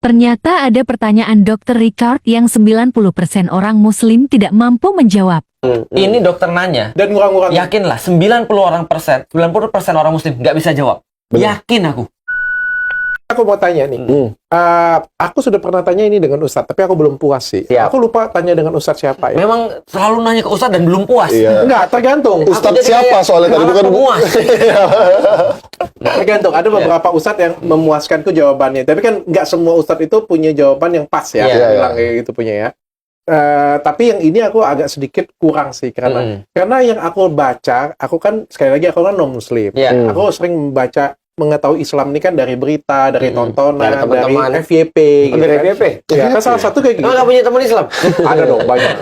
Ternyata ada pertanyaan Dr. Richard yang 90% orang muslim tidak mampu menjawab. Ini dokter nanya. Dan ngurang-ngurang. Yakinlah 90% orang muslim nggak bisa jawab. Benar. Yakin aku. Aku mau tanya nih. Aku sudah pernah tanya ini dengan Ustadz, tapi aku belum puas sih. Siap. Aku lupa tanya dengan Ustadz siapa ya. Memang selalu nanya ke Ustadz dan belum puas. Iya. Enggak, tergantung. Ustadz jadi siapa kayak soalnya tadi bukan puas. Tergantung. Ada beberapa Ustadz yang memuaskanku jawabannya. Tapi kan nggak semua Ustadz itu punya jawaban yang pas ya. Iya, Bilang kayak gitu punya ya. Tapi yang ini aku agak sedikit kurang sih karena yang aku baca, aku kan sekali lagi aku kan non muslim. Iya. Aku sering membaca mengetahui Islam ini kan dari berita, dari tontonan, Dari teman-teman. dari FYP gitu Dari kan. FYP? Ya, kan salah satu kayak gitu. Emang nggak punya teman Islam? Ada dong, banyak.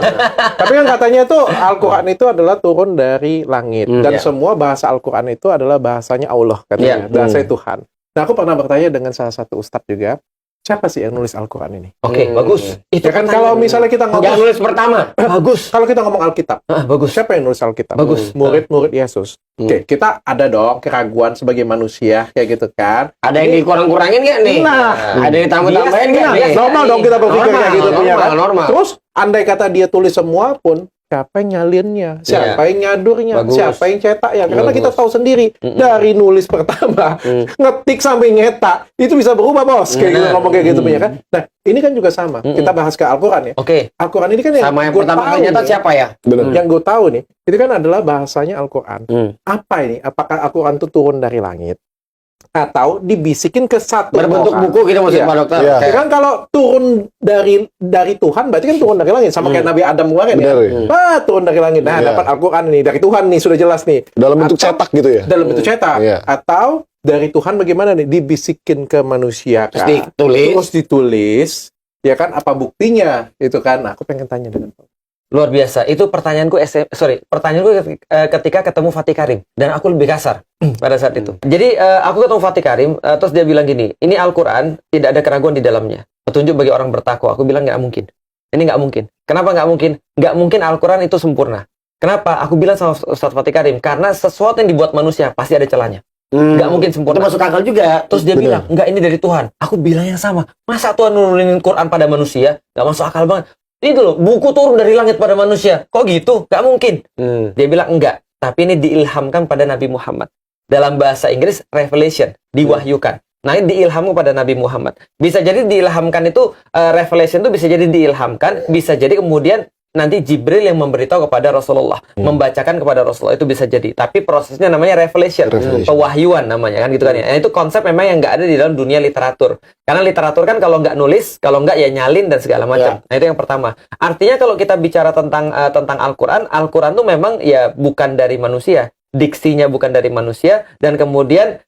Tapi kan katanya tuh Al-Quran itu adalah turun dari langit. Dan Iya. semua bahasa Al-Quran itu adalah bahasanya Allah, katanya. Iya. Bahasa Tuhan. Nah, aku pernah bertanya dengan salah satu ustadz juga, siapa sih yang nulis Al-Quran ini? Oke, bagus. Itu Ya kan kalau misalnya kita nggak ngomong, nulis pertama. Bagus. kalau kita ngomong Alkitab, Bagus. siapa yang nulis Alkitab? Bagus. Murid-murid Yesus. Oke, kita ada dong keraguan sebagai manusia, kayak gitu kan. Ada yang dikurang-kurangin nggak nih? Nah, ada yang tambah-tambahin nggak nih? normal dong kita berpikir kayak gitu punya kan. Normal. Terus andai kata dia tulis semua pun, siapa yang nyalinnya, siapa yang nyadurnya, Bagus. siapa yang cetaknya? Karena Bagus. kita tahu sendiri dari nulis pertama, ngetik sampai nyetak itu bisa berubah bos, kayak gitu ngomong kayak gitu punya kan. Nah ini kan juga sama. Kita bahas ke Al-Quran ya. Oke. Al-Quran ini kan yang Sama yang gua pertama tahu kali nyata nih, siapa ya? Benar. yang gue tahu nih, itu kan adalah bahasanya Al-Quran. Apa ini? Apakah Al-Quran itu turun dari langit? Atau dibisikin ke satu Berbentuk orang? buku gitu maksudnya Iya. Pak Dokter? Iya. Oke. Ya kan kalau turun dari Tuhan berarti kan turun dari langit sama kayak Nabi Adam kemarin ya. Benar, ya. Turun dari langit. Nah, Iya. dapat Al-Quran nih dari Tuhan nih sudah jelas nih. Dalam bentuk Atau- cetak gitu ya? Dalam bentuk cetak. Iya. Atau dari Tuhan bagaimana nih dibisikin ke manusia Terus kan? ditulis. Terus ditulis. Ya kan apa buktinya? Itu kan. Nah, aku pengen tanya dengan Luar biasa. Itu pertanyaanku pertanyaanku ketika ketemu Fatih Karim dan aku lebih kasar pada saat itu. Jadi aku ketemu Fatih Karim terus dia bilang gini, ini Al-Quran tidak ada keraguan di dalamnya. Petunjuk bagi orang bertakwa. Aku bilang nggak mungkin. Ini nggak mungkin. Kenapa nggak mungkin? Nggak mungkin Al-Quran itu sempurna. Kenapa? Aku bilang sama Ustaz Fatih Karim, karena sesuatu yang dibuat manusia pasti ada celahnya. Nggak mungkin sempurna. Itu masuk akal juga. Terus dia Benar. bilang, enggak, ini dari Tuhan. Aku bilang yang sama. Masa Tuhan nurunin Quran pada manusia? Nggak masuk akal banget. Itu loh, buku turun dari langit pada manusia. Kok gitu? Nggak mungkin. Dia bilang, enggak. Tapi ini diilhamkan pada Nabi Muhammad. Dalam bahasa Inggris, revelation. Diwahyukan. Nah, ini diilhamkan pada Nabi Muhammad. Bisa jadi diilhamkan itu, revelation itu bisa jadi diilhamkan. Bisa jadi kemudian nanti Jibril yang memberitahu kepada Rasulullah, membacakan kepada Rasulullah, itu bisa jadi. Tapi prosesnya namanya revelation, pewahyuan namanya kan gitu kan ya. Nah, itu konsep memang yang nggak ada di dalam dunia literatur. Karena literatur kan kalau nggak nulis, kalau nggak ya nyalin dan segala macam. Nah, itu yang pertama. Artinya kalau kita bicara tentang Al-Quran, Al-Quran itu memang ya bukan dari manusia. Diksinya bukan dari manusia, dan kemudian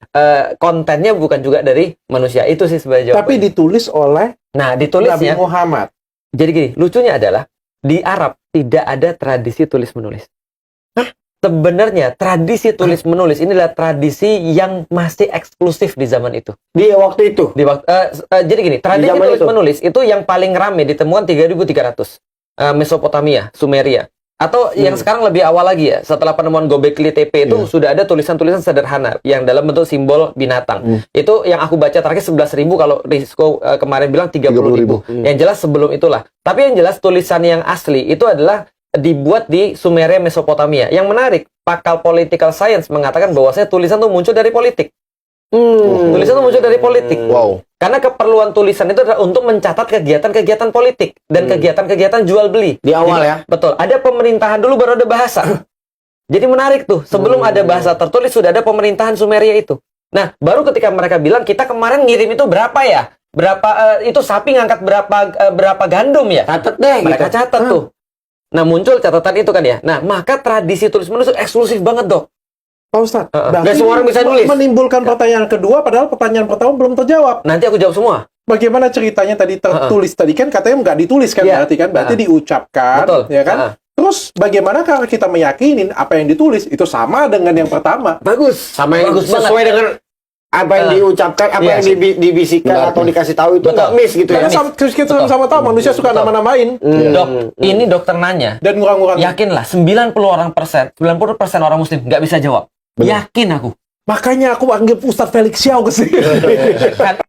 kontennya bukan juga dari manusia. Itu sih sebenarnya jawabannya. Tapi ditulis oleh Nabi ditulisnya. Muhammad. Jadi gini, lucunya adalah di Arab tidak ada tradisi tulis-menulis. Sebenarnya tradisi tulis-menulis ini adalah tradisi yang masih eksklusif di zaman itu. Di waktu itu. Jadi gini, tradisi zaman tulis-menulis itu yang paling rame ditemukan 3300. Mesopotamia, Sumeria. Atau yang sekarang lebih awal lagi ya, setelah penemuan Gobekli Tepe itu sudah ada tulisan-tulisan sederhana yang dalam bentuk simbol binatang. Itu yang aku baca terakhir 11.000, kalau Rizko kemarin bilang 30.000. Yang jelas sebelum itulah. Tapi yang jelas tulisan yang asli itu adalah dibuat di Sumeria, Mesopotamia. Yang menarik, pakar political science mengatakan bahwasanya tulisan itu muncul dari politik. Tulisan itu muncul dari politik. Wow. Karena keperluan tulisan itu adalah untuk mencatat kegiatan-kegiatan politik dan kegiatan-kegiatan jual beli. Di awal ya. Betul. Ada pemerintahan dulu, baru ada bahasa. Jadi menarik tuh. Sebelum ada bahasa tertulis sudah ada pemerintahan Sumeria itu. Nah, baru ketika mereka bilang kita kemarin ngirim itu berapa ya? Berapa itu sapi ngangkat berapa gandum ya? Catat deh. Mereka gitu. catat tuh. Nah, muncul catatan itu kan ya. Nah, maka tradisi tulis-menulis eksklusif banget, Dok. Pak Ustadz, Nggak semua orang bisa nulis. menimbulkan pertanyaan kedua, padahal pertanyaan pertama belum terjawab. Nanti aku jawab semua. Bagaimana ceritanya tadi tertulis tadi kan katanya nggak ditulis kan, Iya. berarti diucapkan, Betul. ya kan? Terus bagaimana kalau kita meyakinin apa yang ditulis itu sama dengan yang pertama? Bagus. Sama yang Bagus sesuai dengan apa yang diucapkan, apa yang dibisikkan atau dikasih tahu itu nggak miss gitu ya. Karena kita sama-sama tahu manusia suka nama-namain Dok, ini dokter nanya. dan ngurang-ngurang. Yakinlah 90% orang muslim nggak bisa jawab. Yakin aku. Makanya aku anggap Ustadz Felix Xiao ke sini. Kan